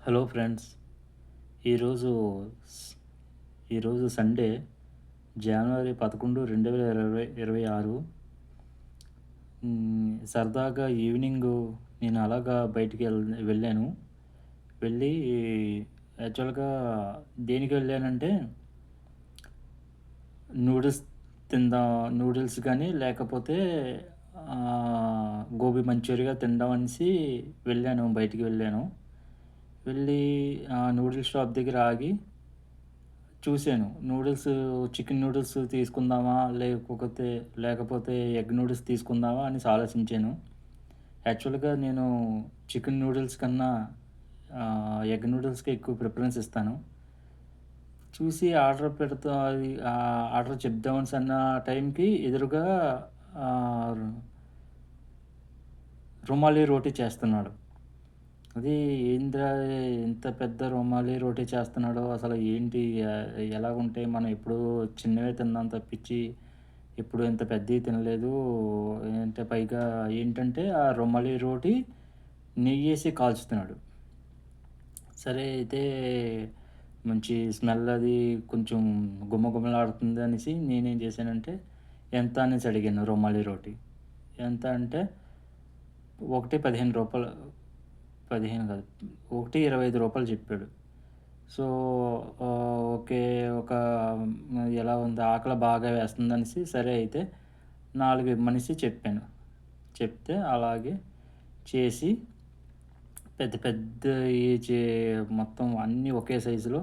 Hello friends. ఈరోజు స్ ఈరోజు సండే జనవరి 11, 2026. సరదాగా ఈవినింగు నేను అలాగా వెళ్ళాను. వెళ్ళి యాక్చువల్‌గా దేనికి వెళ్ళానంటే నూడిల్స్ నూడిల్స్ గానీ లేకపోతే గోబీ మంచూరియా తిందాం అనేసి బయటికి వెళ్ళాను. వెళ్ళి నూడిల్స్ షాప్ దగ్గర ఆగి చూసాను. చికెన్ నూడిల్స్ తీసుకుందామా? లేకపోతే ఎగ్ నూడిల్స్ తీసుకుందామా అనేసి ఆలోచించాను. యాక్చువల్‌గా నేను చికెన్ నూడిల్స్ కన్నా ఎగ్ నూడిల్స్‌కే ఎక్కువ ప్రిఫరెన్స్ ఇస్తాను. చూసి ఆర్డర్ చెప్దామనేసన్న టైంకి ఎదురుగా ఆహ్, రుమాలి రోటీ చేస్తున్నాడు. అది ఏందిరా ఇంత పెద్ద రుమాలి రోటీ చేస్తున్నాడు. అసలు ఏంటి ఎలాగుంటాయి? మనం ఎప్పుడూ చిన్నవే తిన్నాం తప్పించి, ఎప్పుడు ఇంత పెద్దయి తినలేదు. పైగా ఏంటంటే, ఆ రుమాలి రోటీ నెయ్యేసి కాల్చుతున్నాడు. సరే అయితే మంచి స్మెల్ అది కొంచెం గుమగుమలాడుతుంది అనేసి నేనేం చేశానంటే, ఎంత అనేసి అడిగాను రుమాలి రోటీ. ఎంత అంటే, ఒకటి రూ. 15 15 కాదు. ఒకటి రూ. 25 చెప్పాడు. So, okay. ఒక ఎలా ఉంది ఆకలి బాగా వేస్తుందనేసి సరే అయితే 4 ఇమ్మనేసి చెప్పాను. చెప్తే అలాగే చేసి పెద్ద పెద్దయి మొత్తం అన్నీ ఒకే సైజులో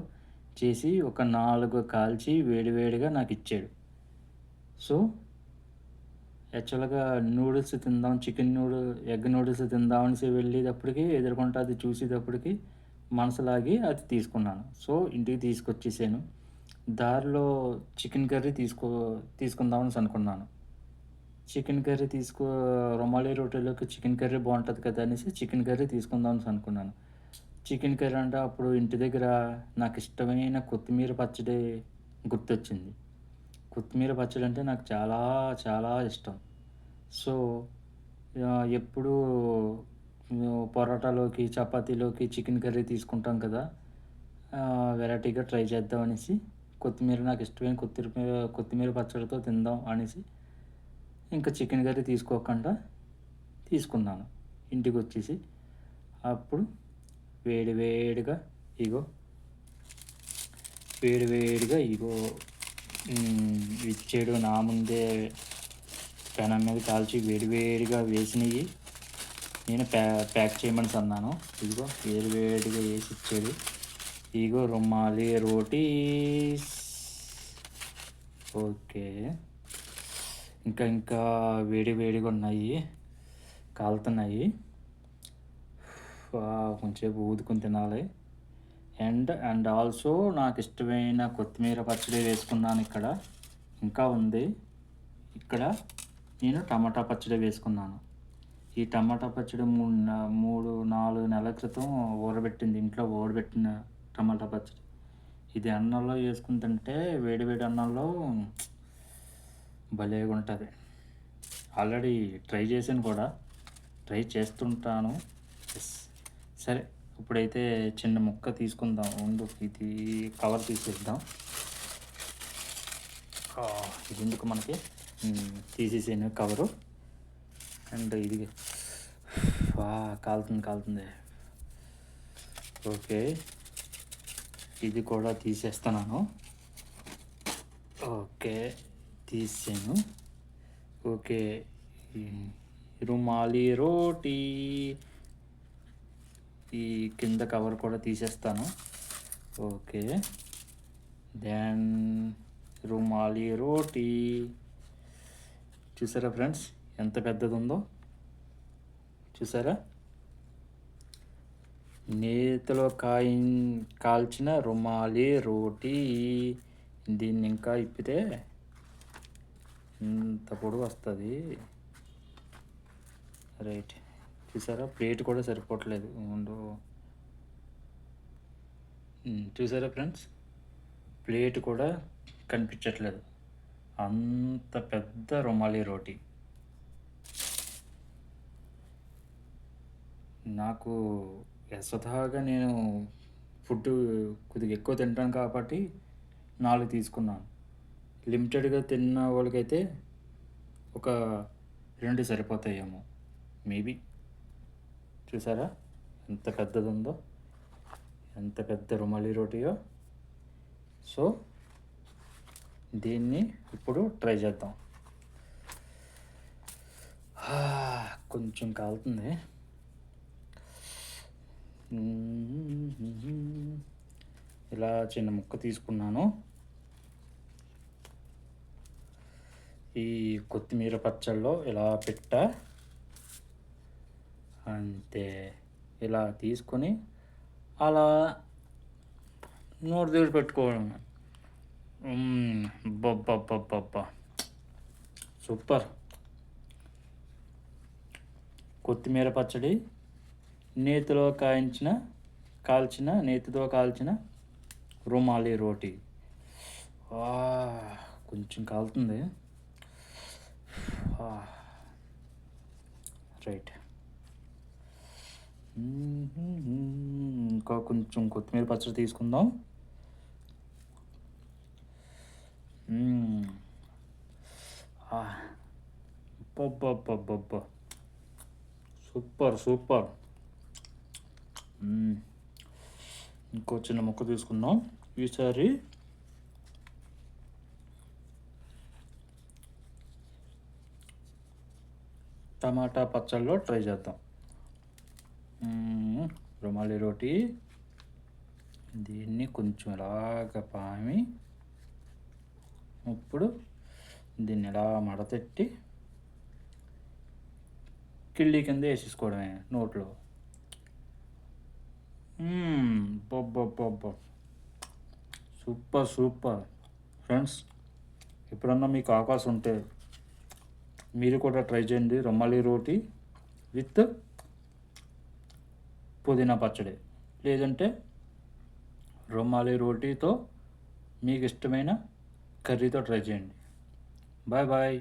చేసి ఒక 4 కాల్చి వేడి వేడిగా నాకిచ్చాడు. సో, యాక్చువల్‌గా నూడిల్స్ తిందాం ఎగ్ నూడిల్స్ తిందాం అనేసి వెళ్ళేటప్పటికి ఎదురుగుంట అది చూసేటప్పటికి మనసు లాగి అది తీసుకున్నాను. సో, ఇంటికి తీసుకొచ్చేసాను. దారిలో చికెన్ కర్రీ తీసుకుందాం అనేసి అనుకున్నాను. చికెన్ కర్రీ రుమాలి రోటీలోకి చికెన్ కర్రీ బావుంటది కదా! అనేసి చికెన్ కర్రీ తీసుకుందాం అనేసి అనుకున్నాను. చికెన్ కర్రీ అంటే అప్పుడు ఇంటి దగ్గర నాకిష్టమైన కొత్తిమీర పచ్చడి గుర్తొచ్చింది. కొత్తిమీర పచ్చడి అంటే నాకు చాలా చాలా ఇష్టం. సో, ఎప్పుడూ పరోటాలోకి, చపాతీలోకి చికెన్ కర్రీ తీసుకుంటాం కదా! వెరైటీగా ట్రై చేద్దాం అనేసి నాకిష్టమైన కొత్తిమీర పచ్చడితో తిందాం అనేసి ఇంకా చికెన్ కర్రీ తీసుకోకుండా తీసుకున్నాను. ఇంటికొచ్చేసి అప్పుడు వేడి వేడిగా ఇగో వేడి వేడిగా ఇచ్చాడు నా ముందే పెనం మీద కాల్చి వేడి వేడిగా వేసినయి నేను ప్యాక్ చేయమనేసి అన్నాను. ఇదిగో వేడి వేడిగా వేసి ఇచ్చాడు. ఇగో రుమాలి రోటీస్. ఓకే. ఇంకా వేడి వేడిగా ఉన్నాయి. కాలుతున్నాయి. కొంచెంసేపు ఊదుకొని తినాలి. అండ్ ఆల్సో నాకిష్టమైన కొత్తిమీర పచ్చడి వేసుకున్నానిక్కడ. ఇంకా ఉంది. ఇక్కడ నేను టమాటా పచ్చడి వేసుకున్నాను. ఈ టమాటా పచ్చడి 4 నెలల క్రితం ఇంట్లో ఊరబెట్టిన టమాటా పచ్చడి. ఇది అన్నంలో ఏసుకొని తింటే వేడి వేడి అన్నంలో భలేగుంటది. ఆల్రెడీ ట్రై చేశాను కూడా. ట్రై చేస్తుంటాను. యెస్. సరే ఇప్పుడైతే చిన్న ముక్క తీసుకుందాం. ఇది కవర్ తీసేద్దాం. ఇదెందుకు మనకి తీసేసాను కవరు. అండ్ ఇది కాలుతుంది. ఓకే. ఇది కూడా తీసేస్తున్నాను. ఓకే. తీసేసాను. ఓకే. రుమాలి రోటీ ఈ కింద కవర్ కూడా తీసేస్తాను. ఓకే. దెన్ రుమాలి రోటీ చూసారా ఫ్రెండ్స్ ఎంత పెద్దదుందో? చూసారా? నేతిలో కాల్చిన రుమాలి రోటీ. దీన్ని ఇంకా ఇప్పితే ఇంత పొడుగు వస్తుంది. రైట్. చూసారా ప్లేట్ కూడా సరిపోవట్లేదు. చూసారా ఫ్రెండ్స్ ప్లేట్ కూడా కనిపించట్లేదు. అంత పెద్ద రుమాలి రోటీ. నాకు స్వతహాగా నేను ఫుడ్డు కొద్దిగా ఎక్కువ తింటాను కాబట్టి 4 తీసుకున్నాను. లిమిటెడ్‌గా తిన్న వాళ్ళకైతే ఒక 2 సరిపోతాయేమో మేబీ. చూసారా ఎంత పెద్దదుందో? ఎంత పెద్ద రుమాలి రోటియో. సో, దీన్ని ఇప్పుడు ట్రై చేద్దాం. కొంచెం కాలుతుంది. ఇలా చిన్న ముక్క తీసుకున్నాను. ఈ కొత్తిమీర పచ్చడిలో ఇలా పెట్టా. అంతే. ఇలా తీసుకొని అలా నోరు దగ్గర పెట్టుకోవడం. అబ్బబ్బబ్బబ్బబ్బా! సూపర్. కొత్తిమీర పచ్చడి, నేతిలో కాల్చిన నేతితో కాల్చిన రుమాలి రోటి. కొంచెం కాలుతుంది. రైట్. ఇంకా కొంచెం కొత్తిమీర పచ్చడి తీసుకుందాం. అబ్బబ్బబ్బబ్బబ్బా! Super super. ఇంకో చిన్న ముక్క తీసుకుందాం. ఈసారి టమాటా పచ్చడిలో ట్రై చేద్దాం. రుమాలి రోటి. దీన్ని కొంచెం ఇలాగ పామి ఇప్పుడు దీన్ని ఇలా మడతెట్టి కిళ్ళీ కింద వేసేసుకోవడమే నోట్లో. Super super. ఫ్రెండ్స్, ఎప్పుడన్నా మీకు అవకాశం ఉంటే మీరు కూడా ట్రై చేయండి. రుమాలి రోటి విత్ పుదీనా పచ్చడి, లేదంటే రుమాలి రోటీతో మీకు ఇష్టమైన కర్రీతో ట్రై చేయండి. Bye bye.